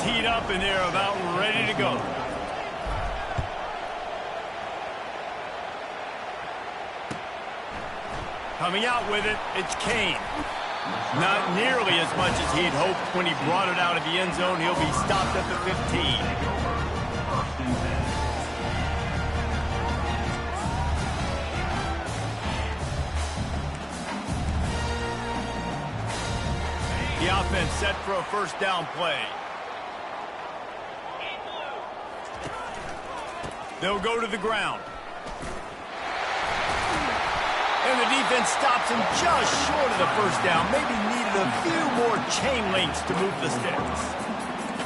Teed up and they're about ready to go. Coming out with it, it's Kane. Not nearly as much as he'd hoped when he brought it out of the end zone. He'll be stopped at the 15. The offense set for a first down play. They'll go to the ground. And the defense stops him just short of the first down. Maybe needed a few more chain links to move the sticks.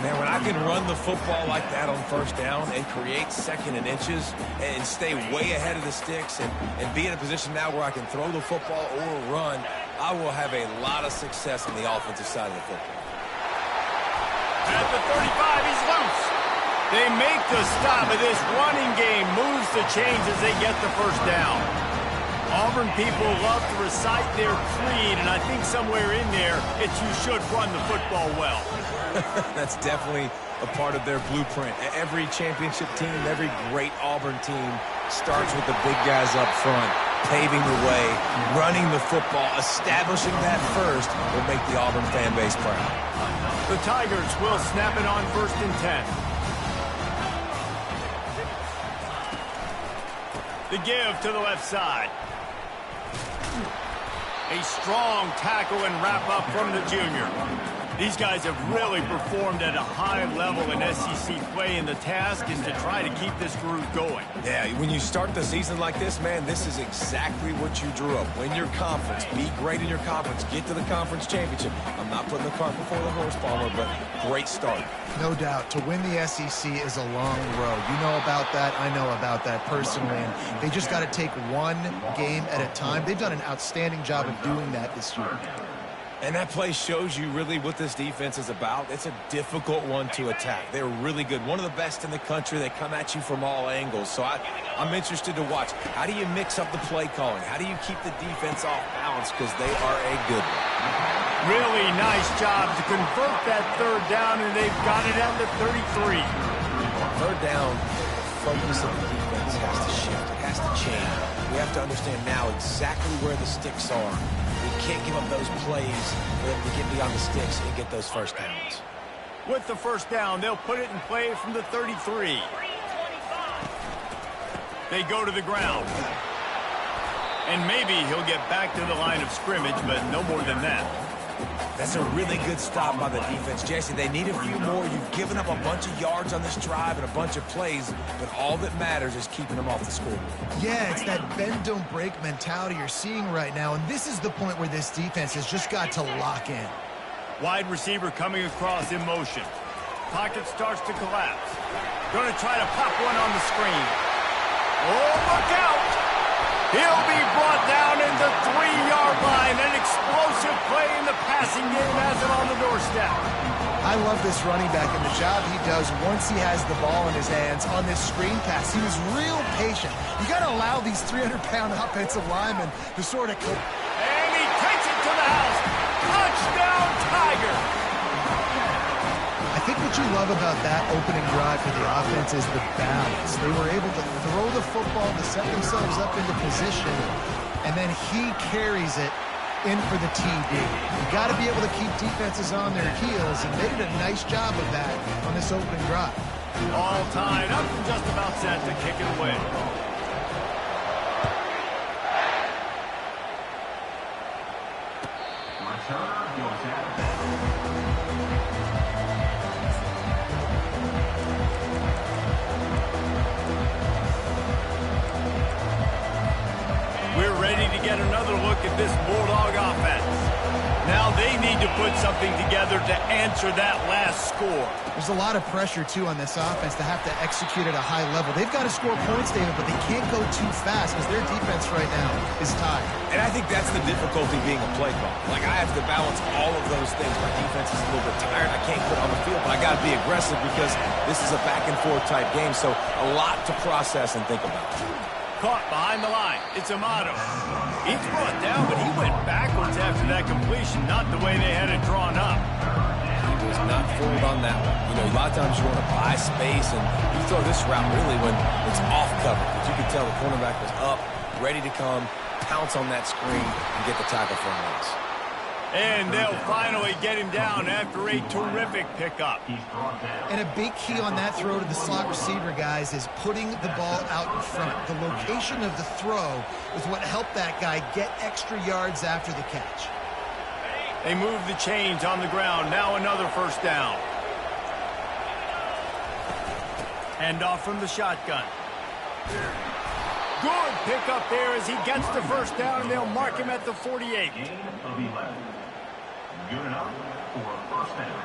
Man, when I can run the football like that on first down and create second and inches and stay way ahead of the sticks and be in a position now where I can throw the football or run, I will have a lot of success on the offensive side of the football. At the 35, he's loose. They make the stop, but this running game moves the chains as they get the first down. Auburn people love to recite their creed, and I think somewhere in there, it's you should run the football well. That's definitely a part of their blueprint. Every championship team, every great Auburn team starts with the big guys up front, paving the way, running the football, establishing that first will make the Auburn fan base proud. The Tigers will snap it on 1st and 10. The give to the left side. A strong tackle and wrap up from the junior. These guys have really performed at a high level in SEC play, and the task is to try to keep this group going. Yeah, when you start the season like this, man, this is exactly what you drew up. Win your conference, be great in your conference, get to the conference championship. I'm not putting the cart before the horse, Palmer, but great start. No doubt. To win the SEC is a long road. You know about that. I know about that personally. And they just got to take one game at a time. They've done an outstanding job of doing that this year. And that play shows you really what this defense is about. It's a difficult one to attack. They're really good. One of the best in the country. They come at you from all angles. So I'm interested to watch. How do you mix up the play calling? How do you keep the defense off balance? Because they are a good one. Really nice job to convert that third down, and they've got it at the 33. Third down, the focus of the defense has to shift. It has to change. We have to understand now exactly where the sticks are. We can't give up those plays for them to get beyond the sticks and get those first downs. With the first down, they'll put it in play from the 33. They go to the ground. And maybe he'll get back to the line of scrimmage, but no more than that. That's a really good stop by the defense. Jesse, they need a few more. You've given up a bunch of yards on this drive and a bunch of plays, but all that matters is keeping them off the scoreboard. Yeah, it's that bend, don't break mentality you're seeing right now, and this is the point where this defense has just got to lock in. Wide receiver coming across in motion. Pocket starts to collapse. Going to try to pop one on the screen. Oh, look out! He'll be brought down in the 3-yard line. An explosive play in the passing game has it on the doorstep. I love this running back and the job he does once he has the ball in his hands on this screen pass. He was real patient. You got to allow these 300-pound offensive linemen to sort of... And he takes it to the house. Touchdown, Tiger! I think what you love about that opening drive for the offense is the balance. They were able to throw the football to set themselves up into position, and then he carries it in for the TD. You got to be able to keep defenses on their heels, and they did a nice job of that on this opening drive. All tied up and just about set to kick it away. We're ready to get another look at this Bulldog offense. Now they need to put something together to answer that last score. There's a lot of pressure, too, on this offense to have to execute at a high level. They've got to score points, David, but they can't go too fast because their defense right now is tied. And I think that's the difficulty being a play call. Like, I have to balance all of those things. My defense is a little bit tired. I can't put it on the field, but I got to be aggressive because this is a back-and-forth type game, so a lot to process and think about. Caught behind the line. It's Amato. He's brought down, but he went backwards after that completion, not the way they had it drawn up. was not fooled on that one. You know, a lot of times you want to buy space, and you throw this route really when it's off cover, because you could tell the cornerback was up, ready to come, pounce on that screen, and get the tackle for a loss. And they'll finally get him down after a terrific pickup. And a big key on that throw to the slot receiver, guys, is putting the ball out in front. The location of the throw is what helped that guy get extra yards after the catch. They move the chains on the ground. Now another first down. Hand off from the shotgun. Good pickup there as he gets the first down, and they'll mark him at the 48. Good enough for a first down.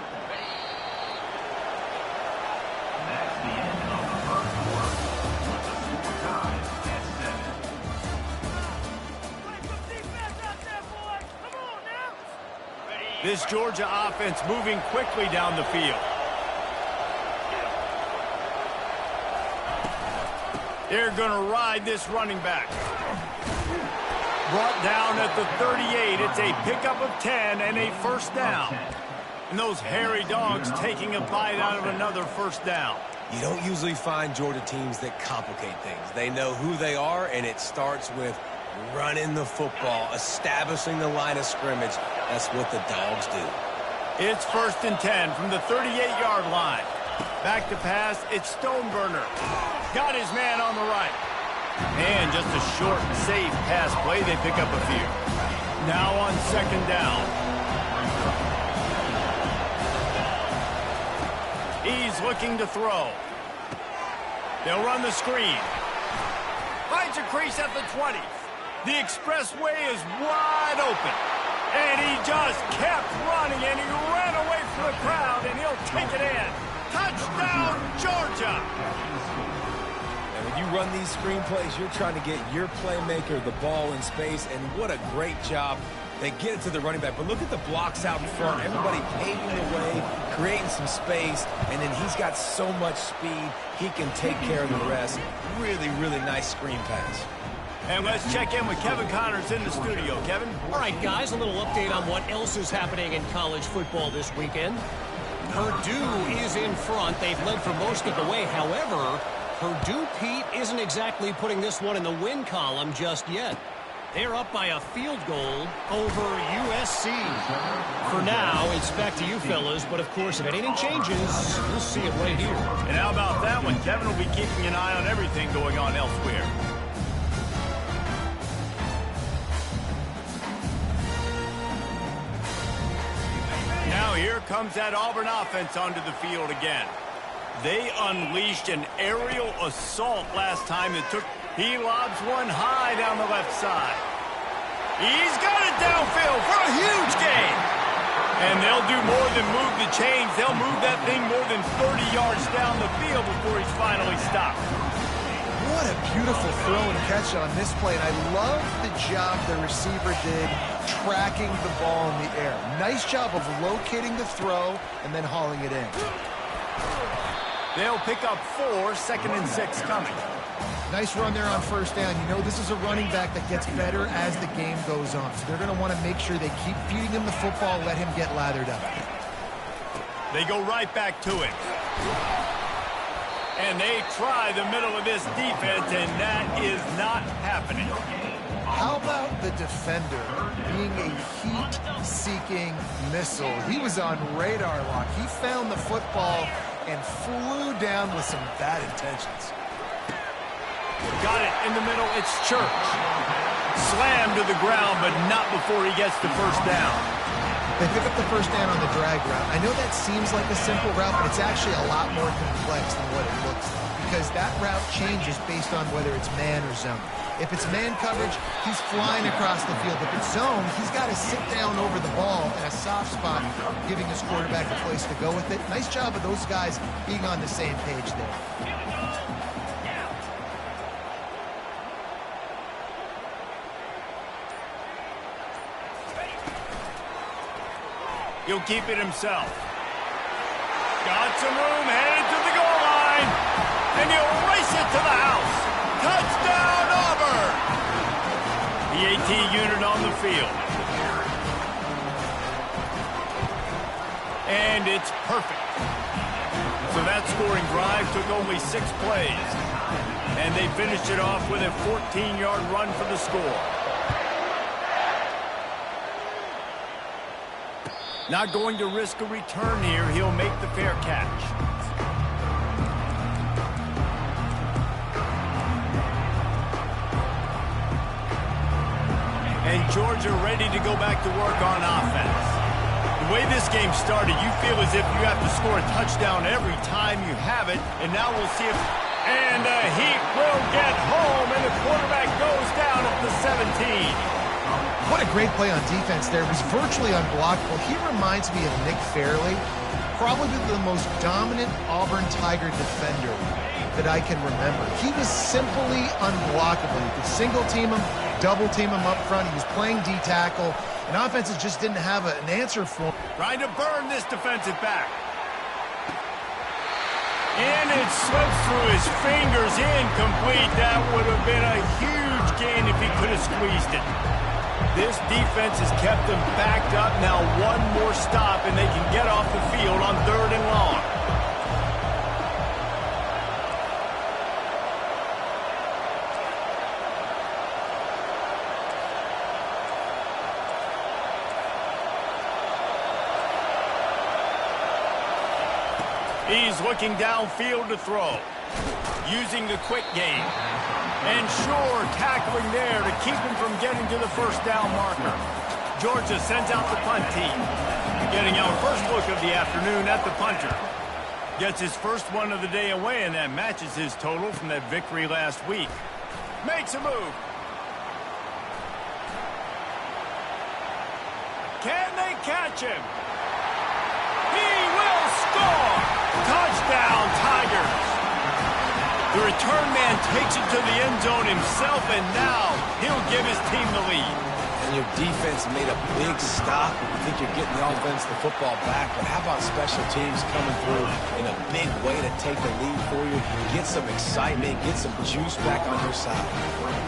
That's the end of the first quarter with the score tied at 7. This Georgia offense moving quickly down the field. They're going to ride this running back. Brought down at the 38. It's a pickup of 10 and a first down. And those hairy dogs taking a bite out of another first down. You don't usually find Georgia teams that complicate things. They know who they are, and it starts with running the football, establishing the line of scrimmage. That's what the Dogs do. It's 1st and 10 from the 38-yard line. Back to pass, it's Stoneburner. Got his man on the right. And just a short, safe pass play. They pick up a few. Now on 2nd down. He's looking to throw. They'll run the screen. Finds a crease at the 20. The expressway is wide open. And he just kept running, and he ran away from the crowd, and he'll take it in. Touchdown, Georgia! And when you run these screen plays, you're trying to get your playmaker the ball in space, and what a great job. They get it to the running back, but look at the blocks out in front. Everybody paving the way, creating some space, and then he's got so much speed, he can take care of the rest. Really, really nice screen pass. And let's check in with Kevin Connors in the studio. Kevin? All right, guys, a little update on what else is happening in college football this weekend. Purdue is in front. They've led for most of the way. However, Purdue, Pete, isn't exactly putting this one in the win column just yet. They're up by a field goal over USC. For now, it's back to you fellas, but of course, if anything changes, you'll see it right here. And how about that one? Kevin will be keeping an eye on everything going on elsewhere. Now here comes that Auburn offense onto the field again. They unleashed an aerial assault last time that took... He lobs one high down the left side. He's got it downfield for a huge gain. And they'll do more than move the chains. They'll move that thing more than 30 yards down the field before he's finally stopped. What a beautiful throw and catch on this play. And I love the job the receiver did tracking the ball in the air. Nice job of locating the throw and then hauling it in. They'll pick up 4, 2nd and 6 coming. Nice run there on first down. You know this is a running back that gets better as the game goes on. So they're going to want to make sure they keep feeding him the football, let him get lathered up. They go right back to him. And they try the middle of this defense, and that is not happening. How about the defender being a heat-seeking missile? He was on radar lock. He found the football and flew down with some bad intentions. Got it in the middle. It's Church. Slammed to the ground, but not before he gets the first down. They pick up the first down on the drag route. I know that seems like a simple route, but it's actually a lot more complex than what it looks like, because that route changes based on whether it's man or zone. If it's man coverage, he's flying across the field. If it's zone, he's got to sit down over the ball in a soft spot, giving his quarterback a place to go with it. Nice job of those guys being on the same page there. He'll keep it himself. Got some room, headed to the goal line. And he'll race it to the house. Touchdown, Auburn! The AT unit on the field. And it's perfect. So that scoring drive took only 6 plays. And they finished it off with a 14-yard run for the score. Not going to risk a return here. He'll make the fair catch. And Georgia ready to go back to work on offense. The way this game started, you feel as if you have to score a touchdown every time you have it. And now we'll see if... And he will get home, and the quarterback goes down at the 17. What a great play on defense there. It was virtually unblockable. He reminds me of Nick Fairley, probably the most dominant Auburn Tiger defender that I can remember. He was simply unblockable. You could single team him, double team him up front. He was playing D-tackle, and offenses just didn't have an answer for him. Trying to burn this defensive back. And it slips through his fingers, incomplete. That would have been a huge gain if he could have squeezed it. This defense has kept them backed up. Now one more stop, and they can get off the field on 3rd and long. He's looking downfield to throw, using the quick game. And sure, tackling there to keep him from getting to the first down marker. Georgia sends out the punt team. Getting our first look of the afternoon at the punter. Gets his first one of the day away, and that matches his total from that victory last week. Makes a move. Can they catch him? He will score! Touchdown, Tigers! The return man takes it to the end zone himself, and now he'll give his team the lead. And your defense made a big stop. You think you're getting the offense the football back, but how about special teams coming through in a big way to take the lead for you? Get some excitement, get some juice back on your side.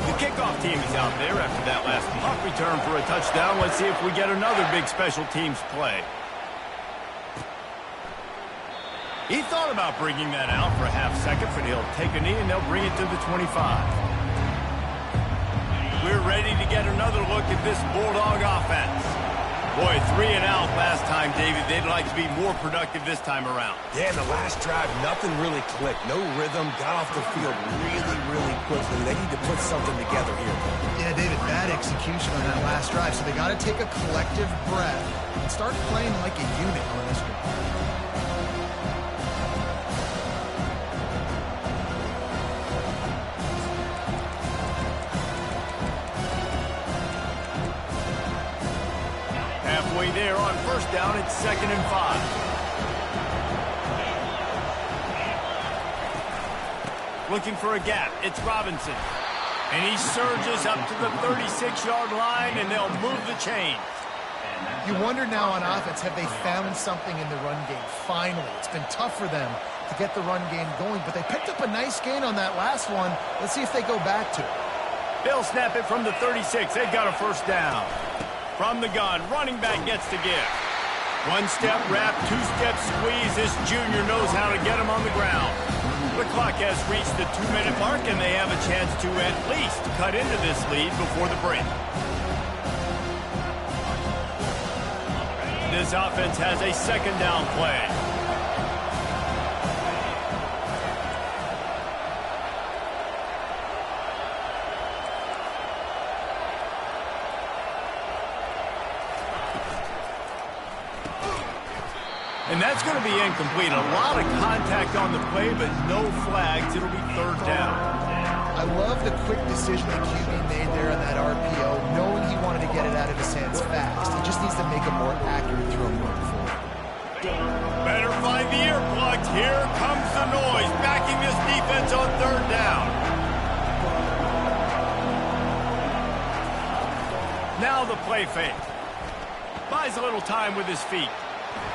The kickoff team is out there after that last punt return for a touchdown. Let's see if we get another big special teams play. He thought about bringing that out for a half second, but he'll take a knee and they'll bring it to the 25. We're ready to get another look at this Bulldog offense. Boy, 3 and out last time, David. They'd like to be more productive this time around. Yeah, in the last drive, nothing really clicked. No rhythm, got off the field really quickly. They need to put something together here. Yeah, David, bad execution on that last drive, so they got to take a collective breath and start playing like a unit on this one. Halfway there on first down, it's 2nd and 5. Looking for a gap, it's Robinson. And he surges up to the 36-yard line, and they'll move the chains. You wonder now on offense, have they found something in the run game? Finally, it's been tough for them to get the run game going, but they picked up a nice gain on that last one. Let's see if they go back to it. They'll snap it from the 36. They've got a first down. From the gun, running back gets the give. 1-step wrap, 2-step squeeze. This junior knows how to get him on the ground. The clock has reached the 2-minute mark, and they have a chance to at least cut into this lead before the break. This offense has a 2nd down play. And that's going to be incomplete. A lot of contact on the play, but no flags. It'll be 3rd down. I love the quick decision that QB made there on that RPO, knowing he wanted to get it out of his hands fast. He just needs to make a more accurate throw moving forward. Better find the earplugs. Here comes the noise, backing this defense on 3rd down. Now the play fake. Buys a little time with his feet.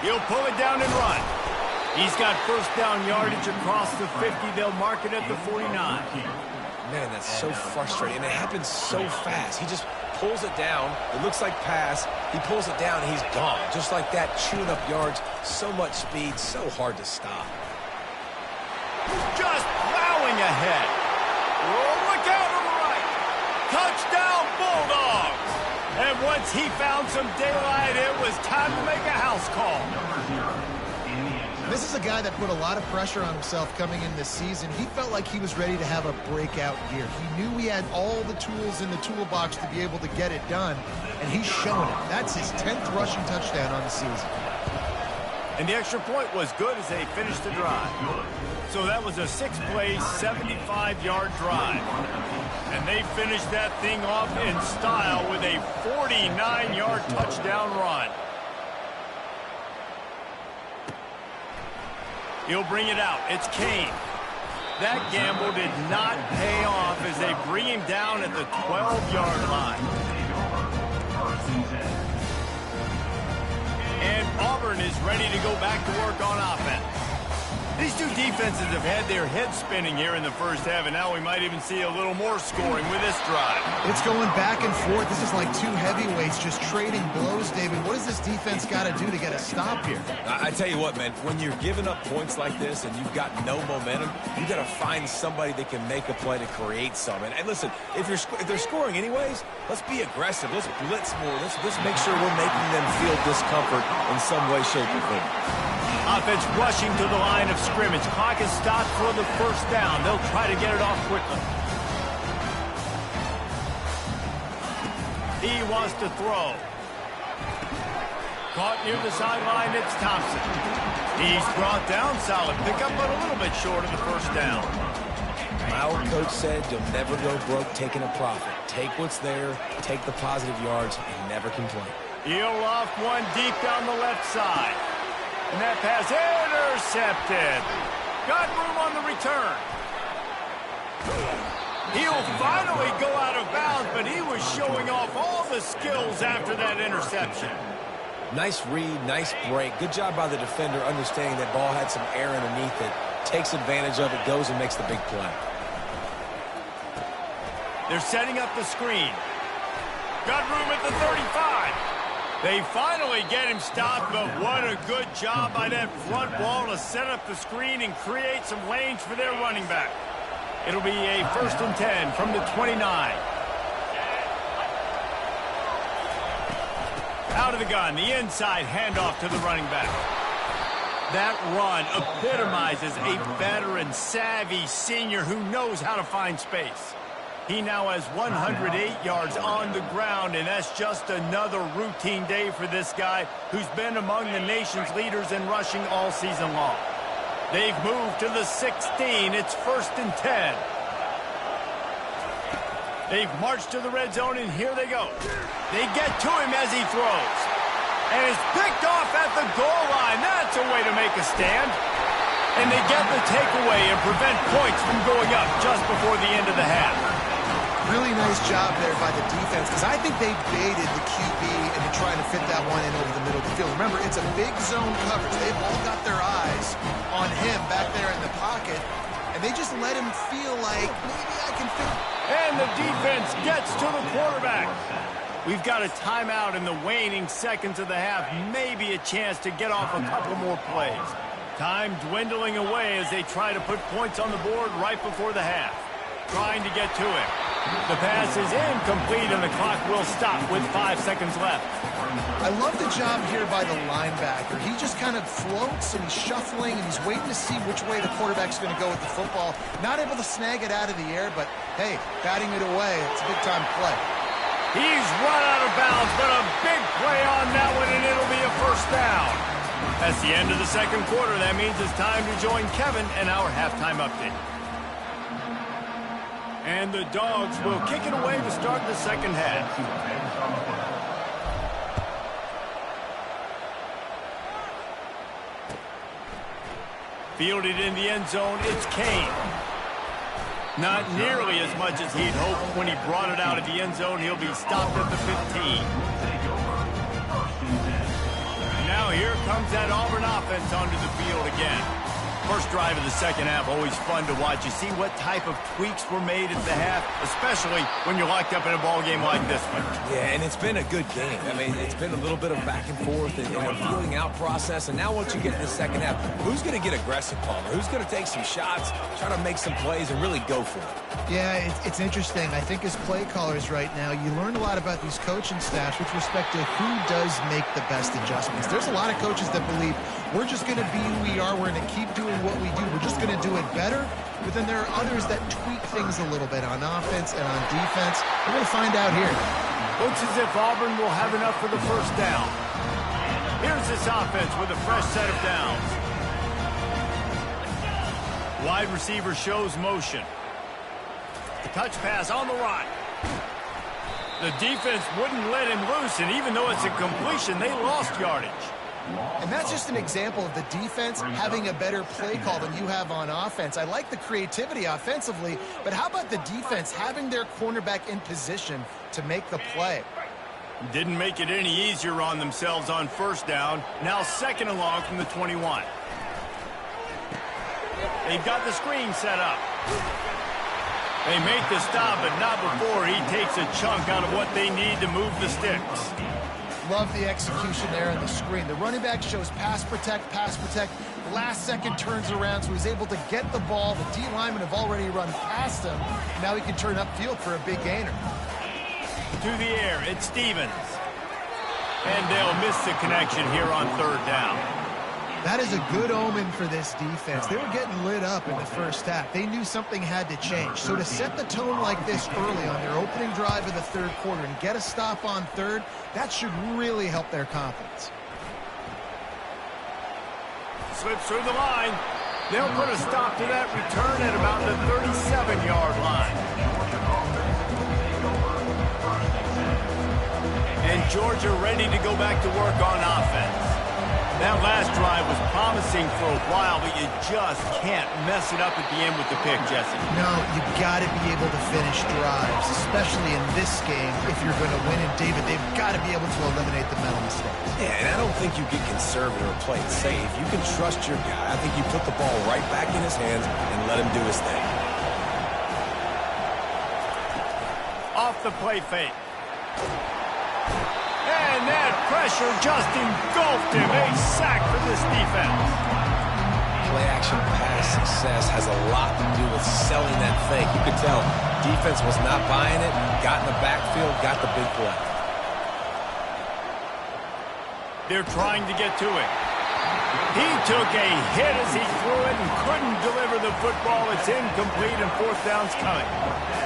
He'll pull it down and run. He's got first down yardage across the 50. They'll mark it at the 49. Man, that's so frustrating. And it happens so fast. He just pulls it down. It looks like pass. He pulls it down, he's gone. Just like that, chewing up yards. So much speed, so hard to stop. Just plowing ahead. Oh, look out on the right. Touchdown, Bulldogs. And once he found some daylight, it was time to make a house call. This is a guy that put a lot of pressure on himself coming in this season. He felt like he was ready to have a breakout year. He knew he had all the tools in the toolbox to be able to get it done, and he's showing it. That's his 10th rushing touchdown on the season. And the extra point was good as they finished the drive. So that was a 6-play, 75-yard drive. And they finished that thing off in style with a 49-yard touchdown run. He'll bring it out. It's Kane. That gamble did not pay off as they bring him down at the 12-yard line. And Auburn is ready to go back to work on offense. These two defenses have had their heads spinning here in the first half, and now we might even see a little more scoring with this drive. It's going back and forth. This is like two heavyweights just trading blows, David. What does this defense got to do to get a stop here? I tell you what, man, when you're giving up points like this and you've got no momentum, you got to find somebody that can make a play to create some. And listen, if they're scoring anyways, let's be aggressive. Let's blitz more. Let's make sure we're making them feel discomfort in some way, shape, or form. Offense rushing to the line of scrimmage. Clock is stopped for the first down. They'll try to get it off quickly. He wants to throw. Caught near the sideline, it's Thompson. He's brought down, solid pickup, but a little bit short of the first down. My old coach said you'll never go broke taking a profit. Take what's there, take the positive yards, and never complain. He'll loft one deep down the left side. And that pass intercepted. Got room on the return. He'll finally go out of bounds, but he was showing off all the skills after that interception. Nice read, nice break. Good job by the defender understanding that ball had some air underneath it. Takes advantage of it, goes and makes the big play. They're setting up the screen. Got room at the 35. They finally get him stopped, but what a good job by that front wall to set up the screen and create some lanes for their running back. It'll be a 1st and 10 from the 29. Out of the gun, the inside handoff to the running back. That run epitomizes a veteran, savvy senior who knows how to find space. He now has 108 yards on the ground, and that's just another routine day for this guy who's been among the nation's leaders in rushing all season long. They've moved to the 16. It's 1st and 10. They've marched to the red zone, and here they go. They get to him as he throws. And it's picked off at the goal line. That's a way to make a stand. And they get the takeaway and prevent points from going up just before the end of the half. Really nice job there by the defense, because I think they baited the QB into trying to fit that one in over the middle of the field. Remember, it's a big zone coverage. They've all got their eyes on him back there in the pocket, and they just let him feel like, maybe I can fit. And the defense gets to the quarterback. We've got a timeout in the waning seconds of the half, maybe a chance to get off a couple more plays. Time dwindling away as they try to put points on the board right before the half. Trying to get to him. The pass is incomplete, and the clock will stop with 5 seconds left. I love the job here by the linebacker. He just kind of floats, and he's shuffling, and he's waiting to see which way the quarterback's going to go with the football. Not able to snag it out of the air, but, hey, batting it away, it's a big-time play. He's run out of bounds, but a big play on that one, and it'll be a 1st down. That's the end of the second quarter. That means it's time to join Kevin and our halftime update. And the Dogs will kick it away to start the second half. Fielded in the end zone, it's Kane. Not nearly as much as he'd hoped when he brought it out of the end zone. He'll be stopped at the 15. Now here comes that Auburn offense onto the field again. First drive of the second half, always fun to watch. You see what type of tweaks were made at the half, especially when you're locked up in a ball game like this one. Yeah, and it's been a good game. I mean, it's been a little bit of back and forth and a feeling out process. And now once you get to the second half, who's going to get aggressive, Palmer? Who's going to take some shots, try to make some plays, and really go for it? Yeah, it's interesting. I think as play callers right now, you learn a lot about these coaching staffs with respect to who does make the best adjustments. There's a lot of coaches that believe we're just going to be who we are. We're going to keep doing what we do. We're just going to do it better. But then there are others that tweak things a little bit on offense and on defense. We're going to find out here. Looks as if Auburn will have enough for the first down. Here's this offense with a fresh set of downs. Wide receiver shows motion. Touch pass on the right. The defense wouldn't let him loose, and even though it's a completion, they lost yardage. And that's just an example of the defense having a better play call than you have on offense. I like the creativity offensively, but how about the defense having their cornerback in position to make the play? Didn't make it any easier on themselves on first down. Now second and long from the 21. They've got the screen set up. They make the stop, but not before he takes a chunk out of what they need to move the sticks. Love the execution there on the screen. The running back shows pass protect. Last second turns around, so he's able to get the ball. The D linemen have already run past him. Now he can turn upfield for a big gainer. To the air, it's Stevens. And they'll miss the connection here on third down. That is a good omen for this defense. They were getting lit up in the first half. They knew something had to change. So to set the tone like this early on their opening drive of the third quarter and get a stop on third, that should really help their confidence. Slips through the line. They'll put a stop to that return at about the 37-yard line. And Georgia ready to go back to work on offense. That last drive was promising for a while, but you just can't mess it up at the end with the pick, Jesse. No, you got to be able to finish drives, especially in this game. If you're going to win it, David, they've got to be able to eliminate the mental mistakes. Yeah, and I don't think you get conservative or play it safe. You can trust your guy. I think you put the ball right back in his hands and let him do his thing. Off the play fake. And that pressure just engulfed him. A sack for this defense. Play-action pass success has a lot to do with selling that fake. You could tell defense was not buying it, got in the backfield, got the big play. They're trying to get to it. He took a hit as he threw it and couldn't deliver the football. It's incomplete and fourth down's coming.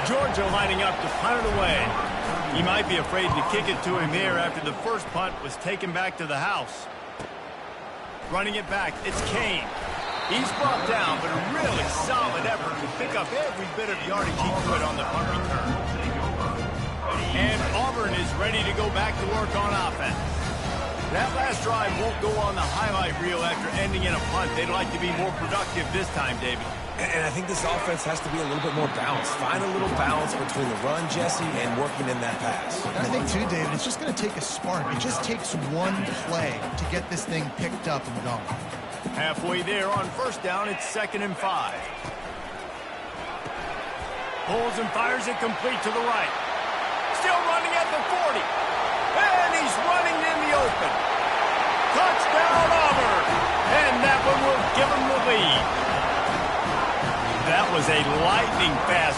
Georgia lining up to punt it away. He might be afraid to kick it to him here after the first punt was taken back to the house. Running it back, it's Kane. He's brought down, but a really solid effort to pick up every bit of yardage he could on the punt return. And Auburn is ready to go back to work on offense. That last drive won't go on the highlight reel after ending in a punt. They'd like to be more productive this time, David. And I think this offense has to be a little bit more balanced. Find a little balance between the run, Jesse, and working in that pass. And I think, too, David, it's just going to take a spark. It just takes one play to get this thing picked up and going. Halfway there on first down, it's 2nd and 5. Pulls and fires it complete to the right. Still running at the 40. And he's running in the open. Touchdown, Auburn. And that one will give him the lead. That was a lightning fast